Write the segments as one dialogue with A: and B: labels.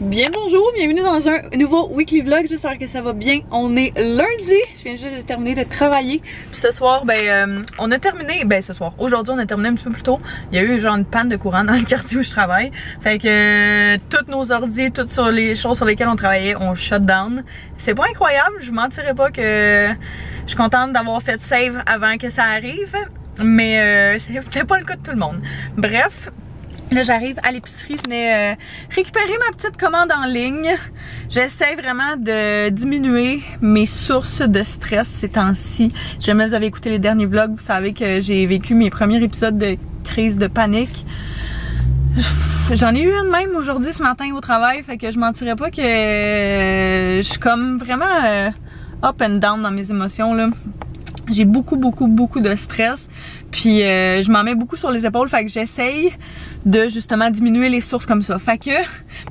A: Bien bonjour, bienvenue dans un nouveau weekly vlog, j'espère que ça va bien. On est lundi, je viens juste de terminer de travailler. Puis ce soir, on a terminé, aujourd'hui on a terminé un petit peu plus tôt. Il y a eu genre une panne de courant dans le quartier où je travaille. Fait que toutes nos ordi, toutes sur les choses sur lesquelles on travaillait, on shut down. C'est pas incroyable, je vous mentirais pas que je suis contente d'avoir fait save avant que ça arrive. Mais c'était pas le cas de tout le monde. Bref. Là j'arrive à l'épicerie, je venais récupérer ma petite commande en ligne. J'essaie vraiment de diminuer mes sources de stress ces temps-ci. Si jamais vous avez écouté les derniers vlogs, vous savez que j'ai vécu mes premiers épisodes de crise de panique. J'en ai eu une même aujourd'hui ce matin au travail, fait que je mentirais pas que je suis comme vraiment up and down dans mes émotions là. J'ai beaucoup de stress, puis je m'en mets beaucoup sur les épaules, fait que j'essaye de justement diminuer les sources comme ça. Fait que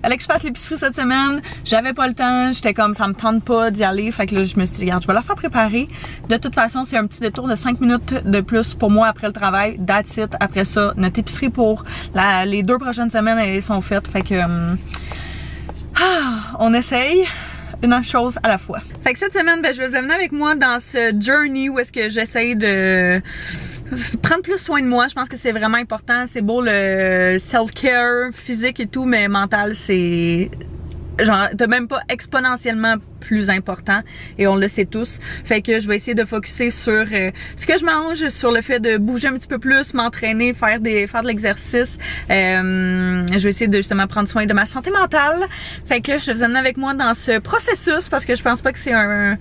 A: fallait que je fasse l'épicerie cette semaine, j'avais pas le temps, j'étais comme ça me tente pas d'y aller, fait que là je me suis dit regarde, je vais la faire préparer. De toute façon, c'est un petit détour de 5 minutes de plus pour moi après le travail, that's it. Après ça, notre épicerie pour les 2 prochaines semaines elles sont faites, fait que on essaye une chose à la fois. Fait que cette semaine, je vais vous amener avec moi dans ce journey où est-ce que j'essaye de prendre plus soin de moi. Je pense que c'est vraiment important. C'est beau le self-care physique et tout, mais mental, c'est genre t'as même pas exponentiellement plus important et on le sait tous. Fait que je vais essayer de focusser sur ce que je mange, sur le fait de bouger un petit peu plus, m'entraîner, faire de l'exercice. Je vais essayer de justement prendre soin de ma santé mentale. Fait que là, je vais vous amener avec moi dans ce processus parce que je pense pas que c'est un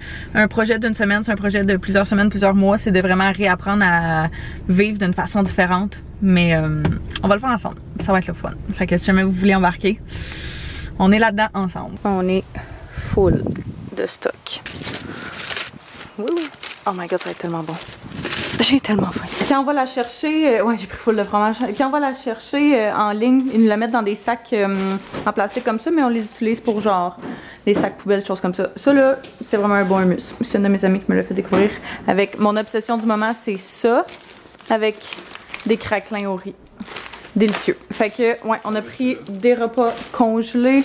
A: projet d'une semaine, c'est un projet de plusieurs semaines, plusieurs mois. C'est de vraiment réapprendre à vivre d'une façon différente. Mais on va le faire ensemble. Ça va être le fun. Fait que si jamais vous voulez embarquer, on est là-dedans ensemble. On est full de stock. Oui. Oh my god, ça va être tellement bon. J'ai tellement faim. Quand on va la chercher, ouais, j'ai pris full de fromage. Quand on va la chercher en ligne, ils nous la mettent dans des sacs en plastique comme ça, mais on les utilise pour genre des sacs poubelles, choses comme ça. Ça là, c'est vraiment un bon hummus. C'est une de mes amies qui me l'a fait découvrir. Avec mon obsession du moment, c'est ça, avec des craquelins au riz. Délicieux. Fait que, ouais, on a pris des repas congelés.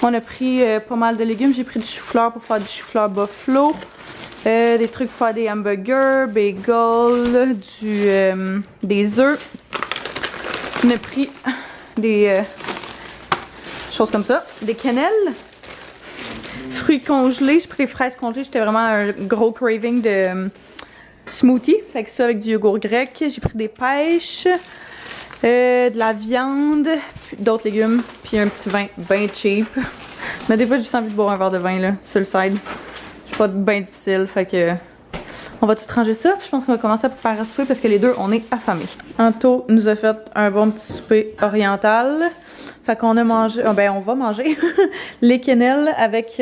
A: On a pris pas mal de légumes. J'ai pris du chou-fleur pour faire du chou-fleur buffalo. Des trucs pour faire des hamburgers, bagels, des œufs. On a pris des choses comme ça. Des quenelles. Fruits congelés. J'ai pris des fraises congelées. J'étais vraiment un gros craving de smoothie. Fait que ça avec du yogourt grec. J'ai pris des pêches. De la viande, d'autres légumes, puis un petit vin bien cheap. Mais des fois j'ai juste envie de boire un verre de vin là, sur le side. Je suis pas bien difficile, fait que on va tout ranger ça. Puis je pense qu'on va commencer à préparer à souper parce que les deux on est affamés. Anto nous a fait un bon petit souper oriental. Fait qu'on a mangé, on va manger les quenelles avec,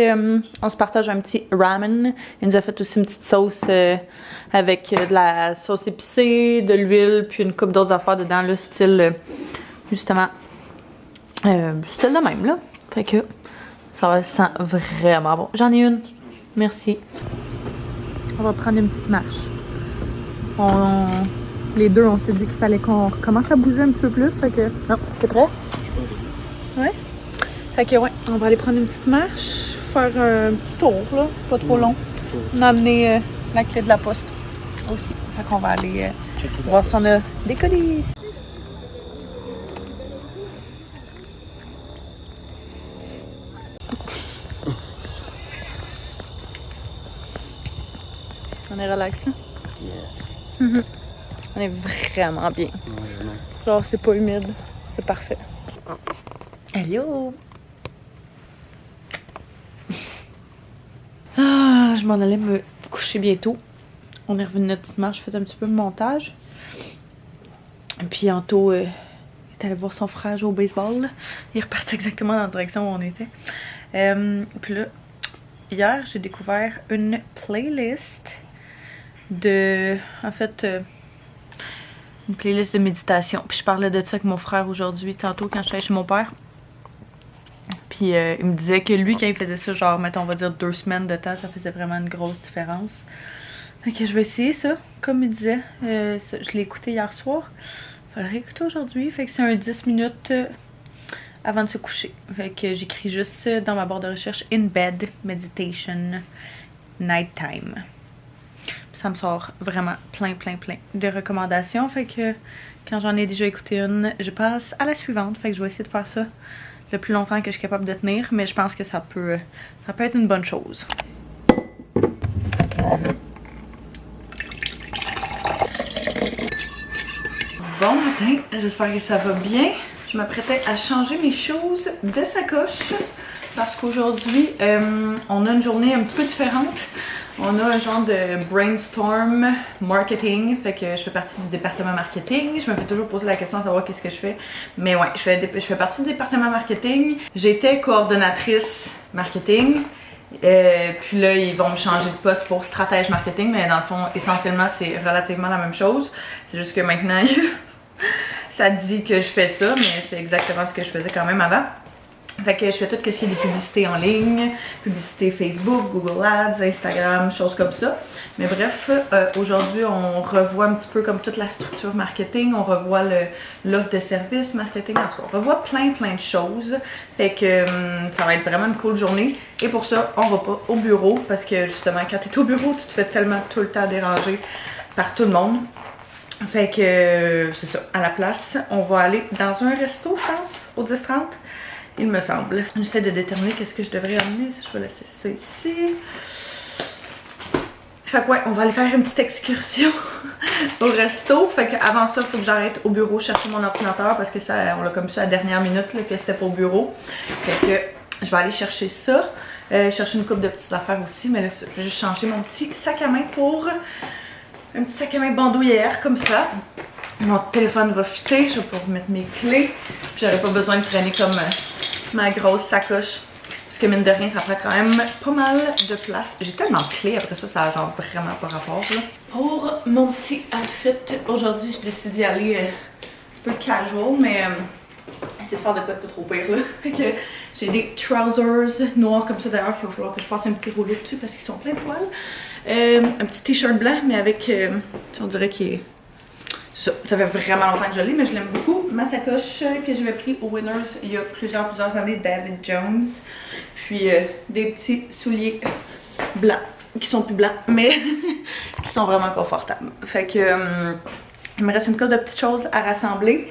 A: on se partage un petit ramen. Il nous a fait aussi une petite sauce avec de la sauce épicée, de l'huile, puis une coupe d'autres affaires dedans, là, style, justement, style de même, là. Fait que ça sent vraiment bon. J'en ai une. Merci. On va prendre une petite marche. Les deux, on s'est dit qu'il fallait qu'on recommence à bouger un petit peu plus, fait que... Non, t'es prêt? Ouais. Fait que ouais, on va aller prendre une petite marche, faire un petit tour là, pas trop long. On a amené la clé de la poste aussi. Fait qu'on va aller voir si on a des colis. On est relax là? Yeah. On est vraiment bien. Genre c'est pas humide, c'est parfait. Hello! Ah, je m'en allais me coucher bientôt. On est revenu de notre petite marche, j'ai fait un petit peu de montage. Et puis Anto est allé voir son frère jouer au baseball. Il est reparti exactement dans la direction où on était. Puis là, hier, j'ai découvert une playlist de... En fait... une playlist de méditation. Puis je parlais de ça avec mon frère aujourd'hui, tantôt quand je suis allée chez mon père. Puis il me disait que lui, quand il faisait ça, genre, mettons, on va dire 2 semaines de temps, ça faisait vraiment une grosse différence. Fait que je vais essayer ça, comme il disait. Je l'ai écouté hier soir. Je vais le réécouter aujourd'hui. Fait que c'est un 10 minutes avant de se coucher. Fait que j'écris juste dans ma barre de recherche In Bed Meditation Nighttime. Ça me sort vraiment plein de recommandations. Fait que quand j'en ai déjà écouté une, je passe à la suivante. Fait que je vais essayer de faire ça le plus longtemps que je suis capable de tenir. Mais je pense que ça peut être une bonne chose. Bon matin, j'espère que ça va bien. Je m'apprêtais à changer mes choses de sacoche parce qu'aujourd'hui, on a une journée un petit peu différente. On a un genre de brainstorm marketing, fait que je fais partie du département marketing. Je me fais toujours poser la question de savoir qu'est-ce que je fais. Mais ouais, je fais partie du département marketing. J'étais coordonnatrice marketing. Puis là, ils vont me changer de poste pour stratège marketing, mais dans le fond, essentiellement, c'est relativement la même chose. C'est juste que maintenant, ça dit que je fais ça, mais c'est exactement ce que je faisais quand même avant. Fait que je fais tout ce qui est des publicités en ligne, publicités Facebook, Google Ads, Instagram, choses comme ça. Mais bref, aujourd'hui, on revoit un petit peu comme toute la structure marketing, on revoit l'offre de service marketing, en tout cas, on revoit plein de choses. Fait que ça va être vraiment une cool journée. Et pour ça, on va pas au bureau, parce que justement, quand tu es au bureau, tu te fais tellement tout le temps déranger par tout le monde. Fait que c'est ça, à la place, on va aller dans un resto, je pense, au 10-30. Il me semble. J'essaie de déterminer qu'est-ce que je devrais amener. Je vais laisser ça ici. Fait que ouais, on va aller faire une petite excursion au resto. Fait qu'avant ça, il faut que j'arrête au bureau chercher mon ordinateur parce que ça, on l'a comme ça à la dernière minute là, que c'était pas au bureau. Fait que je vais aller chercher ça. Chercher une couple de petites affaires aussi. Mais là, je vais juste changer mon petit sac à main pour un petit sac à main bandoulière comme ça. Mon téléphone va fitter, je vais pouvoir mettre mes clés. Puis j'aurais pas besoin de traîner comme ma grosse sacoche. Parce que mine de rien, ça prend quand même pas mal de place. J'ai tellement de clés, après ça, ça a genre vraiment pas rapport là. Pour mon petit outfit, aujourd'hui, je décide d'y aller un petit peu casual, mais essayer de faire de quoi de pas trop pire là. Fait que j'ai des trousers noirs comme ça d'ailleurs qu'il va falloir que je fasse un petit rouleau dessus parce qu'ils sont pleins de poils. Un petit t-shirt blanc, mais avec, on dirait qu'il est... Ça fait vraiment longtemps que je l'ai, mais je l'aime beaucoup. Ma sacoche que j'avais pris au Winners il y a plusieurs années, David Jones. Puis des petits souliers blancs, qui sont plus blancs, mais qui sont vraiment confortables. Fait que il me reste une couple de petites choses à rassembler.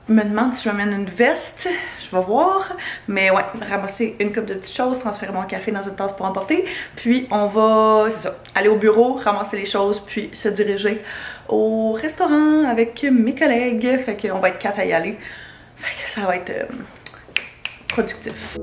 A: Je me demande si je m'amène une veste, je vais voir. Mais ouais, ramasser une couple de petites choses, transférer mon café dans une tasse pour emporter. Puis on va, c'est ça, aller au bureau, ramasser les choses, puis se diriger au restaurant avec mes collègues. Fait qu'on va être 4 à y aller. Fait que ça va être productif.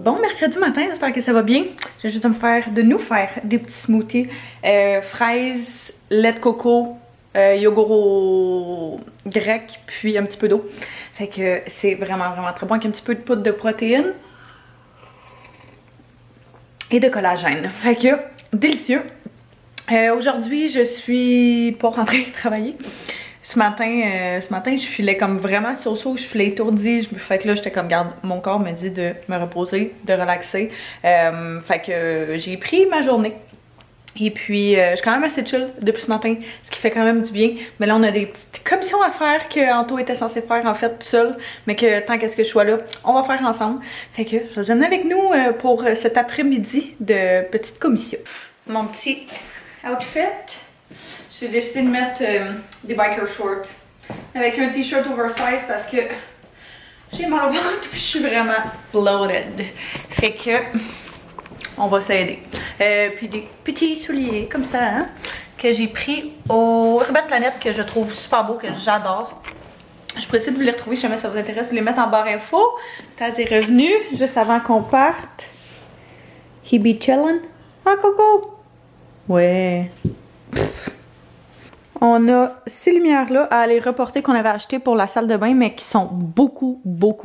A: Bon mercredi matin, j'espère que ça va bien. Je vais juste de nous faire des petits smoothies. Fraises, lait de coco, yogourt grec, puis un petit peu d'eau. Fait que c'est vraiment très bon avec un petit peu de poudre de protéines et de collagène. Fait que délicieux. Aujourd'hui, je suis pas rentrée travailler. Ce matin, je filais comme vraiment so-so, je filais étourdie. Fait que là, j'étais comme, garde, mon corps me dit de me reposer, de relaxer. Fait que j'ai pris ma journée. Et puis, je suis quand même assez chill depuis ce matin, ce qui fait quand même du bien. Mais là, on a des petites commissions à faire que Anto était censé faire en fait tout seul, mais que tant qu'est-ce que je sois là, on va faire ensemble. Fait que je vous amène avec nous pour cet après-midi de petite commission. Mon petit outfit, j'ai décidé de mettre des biker shorts avec un t-shirt oversize parce que j'ai mal au ventre puis je suis vraiment bloated. Fait que on va s'aider. Puis des petits souliers comme ça, hein, que j'ai pris au Urban Planet, que je trouve super beau, que j'adore. Je pourrais essayer de vous les retrouver si jamais ça vous intéresse, vous les mettre en barre info. Taz est revenu juste avant qu'on parte. He be chillin'. Ah, Coco! Ouais. Pff. On a ces lumières-là à aller reporter qu'on avait achetées pour la salle de bain, mais qui sont beaucoup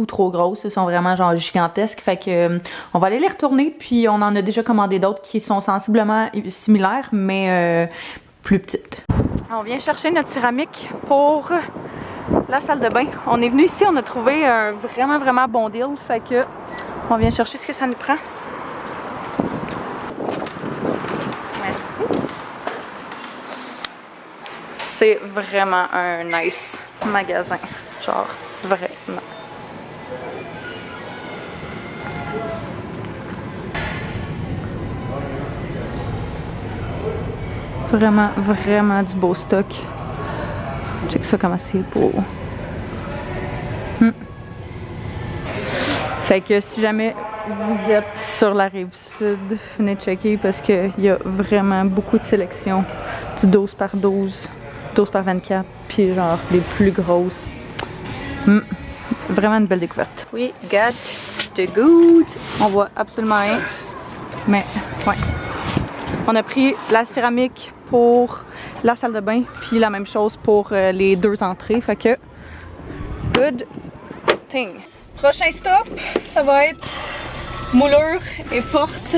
A: trop grosses. Elles sont vraiment genre gigantesques. Fait que on va aller les retourner, puis on en a déjà commandé d'autres qui sont sensiblement similaires, mais plus petites. On vient chercher notre céramique pour la salle de bain. On est venu ici, on a trouvé un vraiment bon deal. Fait que on vient chercher ce que ça nous prend. Merci. C'est vraiment un nice magasin, genre vraiment. Vraiment du beau stock. Check ça comment c'est beau. Fait que si jamais vous êtes sur la rive sud, venez checker parce qu'il y a vraiment beaucoup de sélection du 12 par 12. 12 par 24, puis genre les plus grosses. Vraiment une belle découverte. We got the goods. On voit absolument rien, mais ouais. On a pris la céramique pour la salle de bain, puis la même chose pour les deux entrées, fait que good thing. Prochain stop, ça va être moulure et porte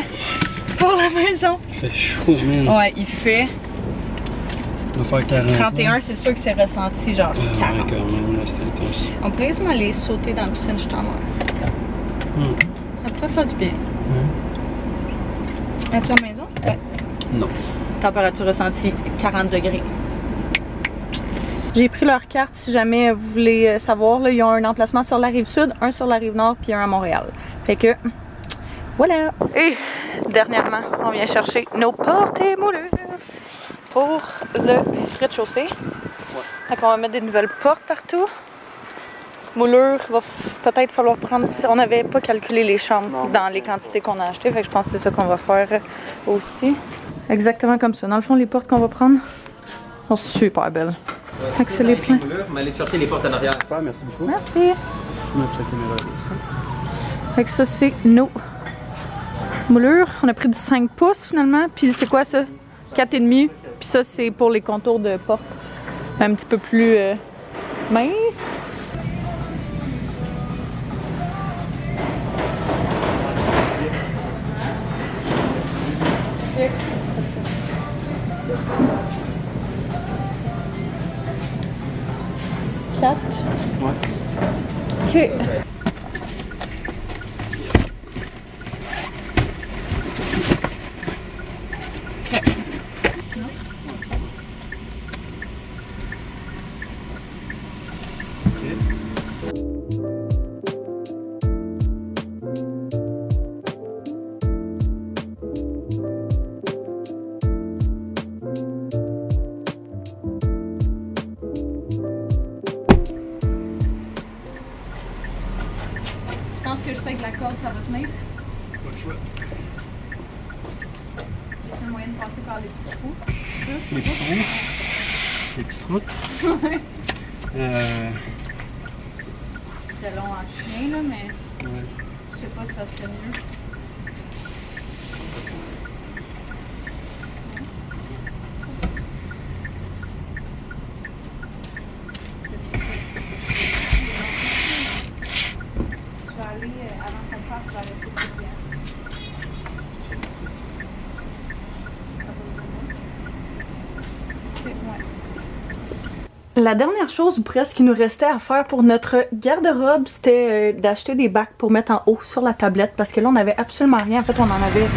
A: pour la maison.
B: Il fait chaud, man.
A: Ouais, il fait...
B: On va faire 40.
A: 31, c'est sûr que c'est ressenti genre 40.
B: Ouais, quand même, là, c'était intense.
A: On pourrait quasiment aller sauter dans la piscine juste en l'air. Ça pourrait faire du bien. Es-tu à la maison? Ouais.
B: Non.
A: Température ressentie 40 degrés. J'ai pris leur carte si jamais vous voulez savoir. Là, ils ont un emplacement sur la rive sud, un sur la rive nord, puis un à Montréal. Fait que, voilà. Et dernièrement, on vient chercher nos portes et moulures pour le rez-de-chaussée. Ouais. Donc on va mettre des nouvelles portes partout. Moulure, va peut-être falloir prendre... On n'avait pas calculé les chambres dans les quantités qu'on a achetées. Fait que je pense que c'est ça qu'on va faire aussi. Exactement comme ça. Dans le fond, les portes qu'on va prendre sont super belles. Fait que c'est les pleins.
C: On va aller chercher les portes en arrière.
B: Super, merci beaucoup.
A: Merci. Fait que ça, c'est nos moulures. On a pris du 5 pouces finalement. Puis c'est quoi ça? 4,5. Puis ça, c'est pour les contours de porte. Un petit peu plus mince. Quatre. Ouais. Ok. Je pense que je sais que la corde, ça va tenir.
B: Pas de choix.
A: C'est un moyen de passer par les petits trous.
B: Les petits trous. Les petits trous.
A: Ouais. C'était long en chien, là, mais
B: Ouais.
A: je sais pas si ça serait mieux. Je vais aller, avant qu'on parte, je vais arrêter de faire. La dernière chose ou presque qui nous restait à faire pour notre garde-robe, c'était d'acheter des bacs pour mettre en haut sur la tablette parce que là on avait absolument rien. En fait on en avait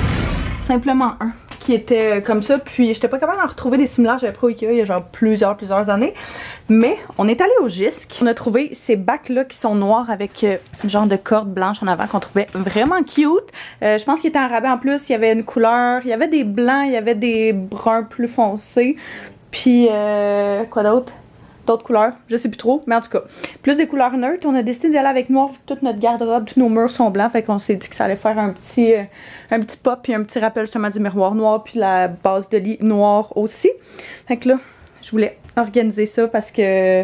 A: simplement un qui qui était comme ça, puis j'étais pas capable d'en retrouver des similaires. J'avais pris au Ikea il y a genre plusieurs années. Mais on est allé au Jysk. On a trouvé ces bacs-là qui sont noirs avec une genre de corde blanche en avant qu'on trouvait vraiment cute. Je pense qu'il était en rabais en plus. Il y avait une couleur, il y avait des blancs, il y avait des bruns plus foncés. Puis quoi d'autre? D'autres couleurs, je sais plus trop, mais en tout cas, plus des couleurs neutres. On a décidé d'y aller avec noir, toute notre garde-robe, tous nos murs sont blancs, fait qu'on s'est dit que ça allait faire un petit pop, puis un petit rappel justement du miroir noir, puis la base de lit noire aussi. Fait que là, je voulais organiser ça parce que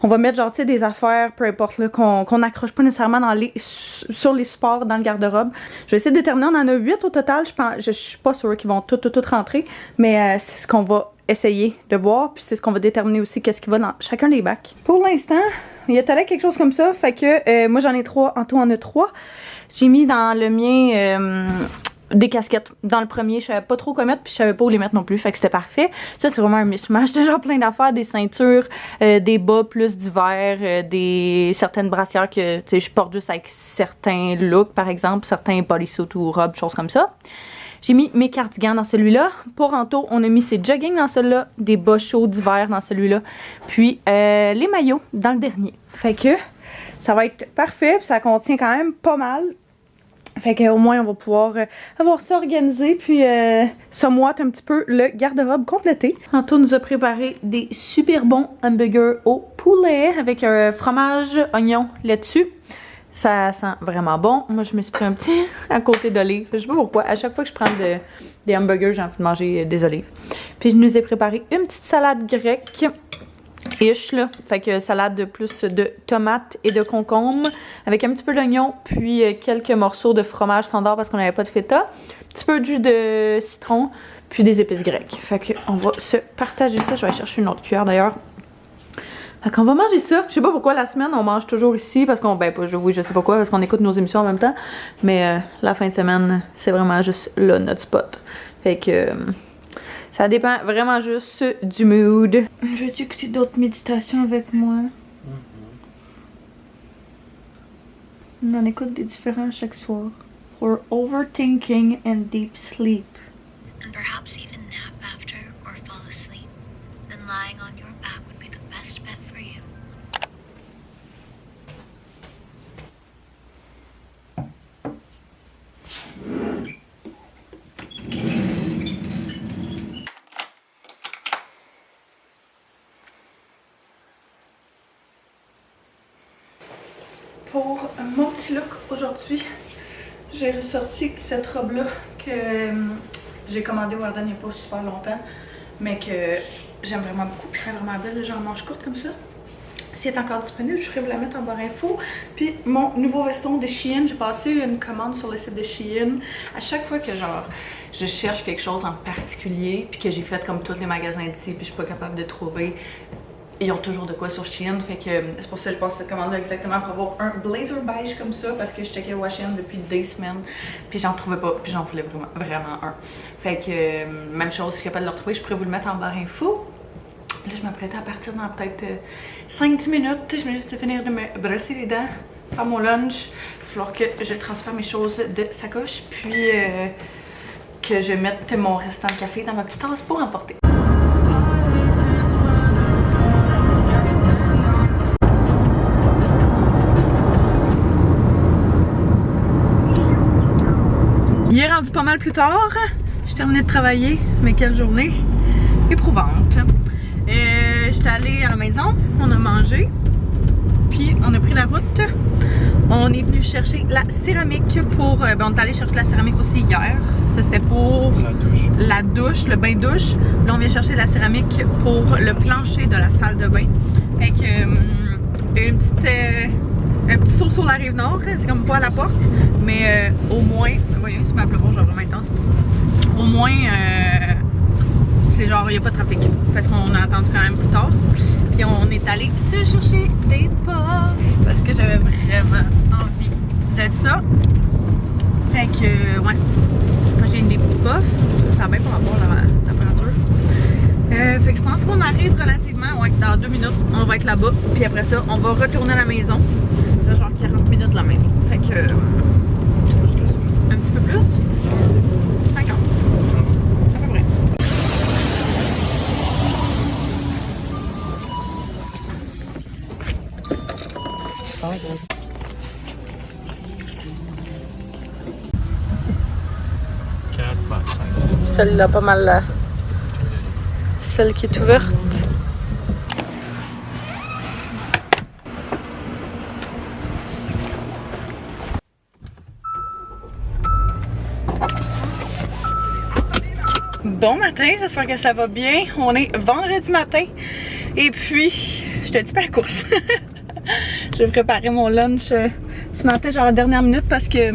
A: on va mettre genre tu sais des affaires, peu importe là, qu'on n'accroche pas nécessairement sur les supports dans le garde-robe. Je vais essayer de déterminer, on en a 8 au total, je suis pas sûre qu'ils vont tout rentrer, mais c'est ce qu'on va essayer de voir, puis c'est ce qu'on va déterminer aussi qu'est-ce qui va dans chacun des bacs. Pour l'instant, il y a peut-être quelque chose comme ça, fait que moi j'en ai 3, Anto en a 3. J'ai mis dans le mien des casquettes. Dans le premier, je savais pas trop quoi mettre, puis je savais pas où les mettre non plus, fait que c'était parfait. Ça, c'est vraiment un mishmash de genre plein d'affaires, des ceintures, des bas plus d'hiver, certaines brassières que tu sais je porte juste avec certains looks, par exemple, certains bodysuits ou robes, choses comme ça. J'ai mis mes cardigans dans celui-là. Pour Anto, on a mis ses jogging dans celui-là, des bas chauds d'hiver dans celui-là, puis les maillots dans le dernier. Fait que ça va être parfait, puis ça contient quand même pas mal. Fait qu'au moins on va pouvoir avoir ça organisé, puis ça moite un petit peu le garde-robe complété. Anto nous a préparé des super bons hamburgers au poulet avec un fromage, oignon, lait dessus. Ça sent vraiment bon. Moi, je me suis pris un petit à côté d'olives. Je sais pas pourquoi. À chaque fois que je prends des hamburgers, j'ai envie de manger des olives. Puis, je nous ai préparé une petite salade grecque. Ish, là. Fait que salade de plus de tomates et de concombres. Avec un petit peu d'oignon. Puis, quelques morceaux de fromage standard parce qu'on n'avait pas de feta. Un petit peu de jus de citron. Puis, des épices grecques. Fait que on va se partager ça. Je vais aller chercher une autre cuillère d'ailleurs. Fait qu'on va manger ça. Je sais pas pourquoi la semaine on mange toujours ici parce qu'on oui je sais pas quoi parce qu'on écoute nos émissions en même temps. Mais la fin de semaine c'est vraiment juste là notre spot. Fait que ça dépend vraiment juste du mood. Veux-tu écouter d'autres méditations avec moi? On en écoute des différents chaque soir. For overthinking and deep sleep.
C: And perhaps even nap after or fall asleep. Then lying on your back would be the best bet for you.
A: Pour mon petit look aujourd'hui, j'ai ressorti cette robe-là que j'ai commandée au Warden il n'y a pas super longtemps, mais que j'aime vraiment beaucoup, qui fait vraiment belle, genre manche courte comme ça. Si elle est encore disponible, je ferai vous la mettre en barre info. Puis mon nouveau veston de Shein, j'ai passé une commande sur le site de Shein. À chaque fois que genre je cherche quelque chose en particulier, puis que j'ai fait comme tous les magasins d'ici, puis je suis pas capable de trouver, ils ont toujours de quoi sur Shein, fait que c'est pour ça que je passe cette commande-là exactement pour avoir un blazer beige comme ça, parce que je checkais au Shein depuis des semaines, puis j'en trouvais pas, puis j'en voulais vraiment un. Fait que même chose, si je suis capable de le retrouver, je pourrais vous le mettre en barre info. Là, je m'apprêtais à partir dans peut-être 5-10 minutes. Je vais juste finir de me brosser les dents, faire mon lunch. Il va falloir que je transfère mes choses de sacoche, puis que je mette mon restant de café dans ma petite tasse pour emporter. Il est rendu pas mal plus tard. J'ai terminé de travailler, mais quelle journée éprouvante. J'étais allée à la maison, on a mangé, puis on a pris la route. On est venu chercher la céramique pour... on est allé chercher la céramique aussi hier. Ça c'était pour la douche, le bain-douche. Là on vient chercher la céramique pour le plancher de la salle de bain. Fait que un petit saut sur la rive nord, c'est comme pas à la porte, mais au moins, voyons, c'est ma pleuvoir, genre vraiment intense. Au moins, c'est genre, il n'y a pas de trafic, parce qu'on a attendu quand même plus tard. Puis on est allé se chercher des puffs, parce que j'avais vraiment envie de ça. Fait que, ouais, moi j'ai des petits puffs, ça a bien pas rapport à la température. Fait que je pense qu'on arrive relativement, ouais, dans 2 minutes, on va être là-bas. Puis après ça, on va retourner à la maison. Là, genre 40 minutes de la maison. Fait que... un petit peu plus? 50. À peu Celle-là, pas mal là. Celle qui est ouverte. Bon matin, j'espère que ça va bien. On est vendredi matin et puis je te dis pas la course. J'ai préparé mon lunch ce matin, genre à la dernière minute parce que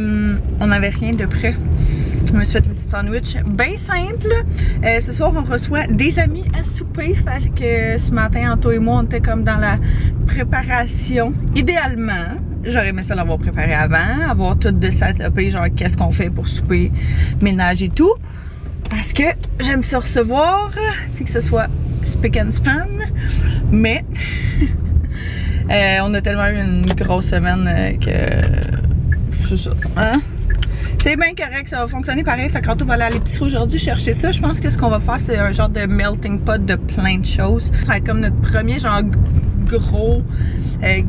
A: on n'avait rien de prêt. Je me suis fait une petite sandwich bien simple. Ce soir, on reçoit des amis à souper. Fait que ce matin, Anto et moi, on était comme dans la préparation. Idéalement, j'aurais aimé ça l'avoir préparé avant, avoir tout de setupé, genre qu'est-ce qu'on fait pour souper, ménage et tout. Parce que j'aime ça recevoir, puis que ce soit spick and span. Mais on a tellement eu une grosse semaine que c'est ça, hein? C'est bien correct, ça va fonctionner pareil. Fait quand on va aller à l'épicerie aujourd'hui chercher ça, je pense que ce qu'on va faire, c'est un genre de melting pot de plein de choses. Ça va être comme notre premier genre gros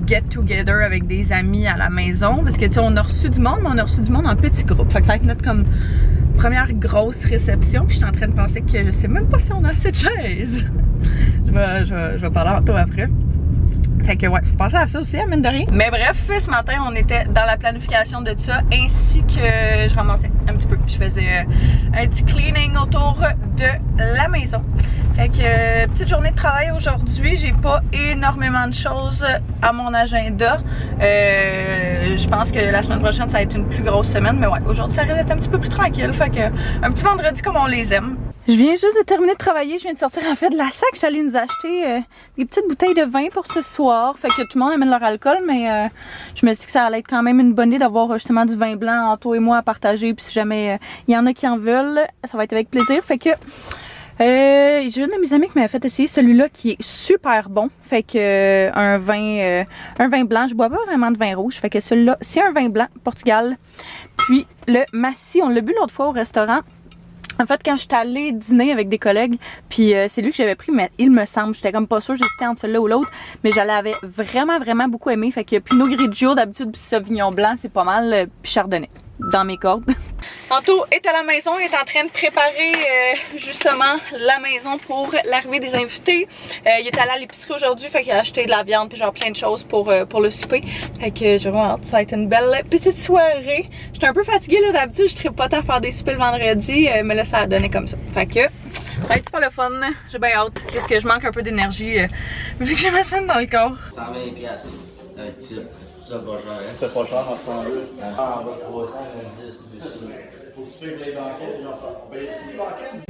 A: get together avec des amis à la maison. Parce que tu sais, on a reçu du monde, mais on a reçu du monde en petits groupes. Fait que ça va être notre comme première grosse réception. Puis je suis en train de penser que je sais même pas si on a assez de chaises. je vais parler en tout après. Fait que ouais, faut penser à ça aussi, à mine de rien. Mais bref, ce matin, on était dans la planification de ça, ainsi que je ramassais un petit peu. Je faisais un petit cleaning autour de la maison. Fait que petite journée de travail aujourd'hui, j'ai pas énormément de choses à mon agenda. Je pense que la semaine prochaine, ça va être une plus grosse semaine, mais ouais, aujourd'hui, ça risque d'être un petit peu plus tranquille. Fait que un petit vendredi comme on les aime. Je viens juste de terminer de travailler, je viens de sortir en fait de la sac. J'allais nous acheter des petites bouteilles de vin pour ce soir. Fait que tout le monde amène leur alcool, mais je me suis dit que ça allait être quand même une bonne idée d'avoir justement du vin blanc, Anto et moi, à partager. Puis si jamais il y en a qui en veulent, ça va être avec plaisir. Fait que j'ai une de mes amies qui m'avait fait essayer celui-là qui est super bon. Fait que un vin blanc, je bois pas vraiment de vin rouge. Fait que celui-là, c'est un vin blanc, Portugal. Puis le Massi, on l'a bu l'autre fois au restaurant. En fait, quand j'étais allée dîner avec des collègues, puis c'est lui que j'avais pris, mais il me semble, j'étais comme pas sûre, j'hésitais entre celui-là ou l'autre, mais je l'avais vraiment beaucoup aimé. Fait que Pinot Grigio, d'habitude, Sauvignon blanc, c'est pas mal, puis Chardonnay, dans mes cordes. Anto est à la maison, il est en train de préparer justement la maison pour l'arrivée des invités. Il est allé à l'épicerie aujourd'hui, fait qu'il a acheté de la viande puis genre plein de choses pour le souper. Fait que j'ai vraiment hâte, ça va être une belle petite soirée. J'étais un peu fatiguée là, d'habitude, je serais pas à faire des soupers le vendredi, mais là ça a donné comme ça. Fait que ça va être super le fun, j'ai bien hâte, parce que je manque un peu d'énergie vu que j'ai ma semaine dans le corps.
D: 120$, un type, c'est ça pas cher. C'est pas cher en ce temps-là. Ah, on va 300, on dit. Faut que tu suives les banquettes des enfants. Ben, tu les banquettes?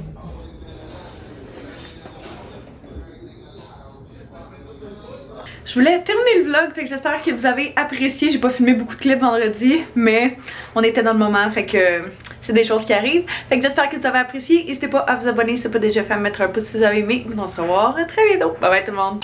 A: Je voulais terminer le vlog, fait que j'espère que vous avez apprécié. J'ai pas filmé beaucoup de clips vendredi, mais on était dans le moment, fait que c'est des choses qui arrivent. Fait que j'espère que vous avez apprécié. N'hésitez pas à vous abonner si ce n'est pas déjà fait, à mettre un pouce si vous avez aimé. On se revoit très bientôt. Bye bye tout le monde.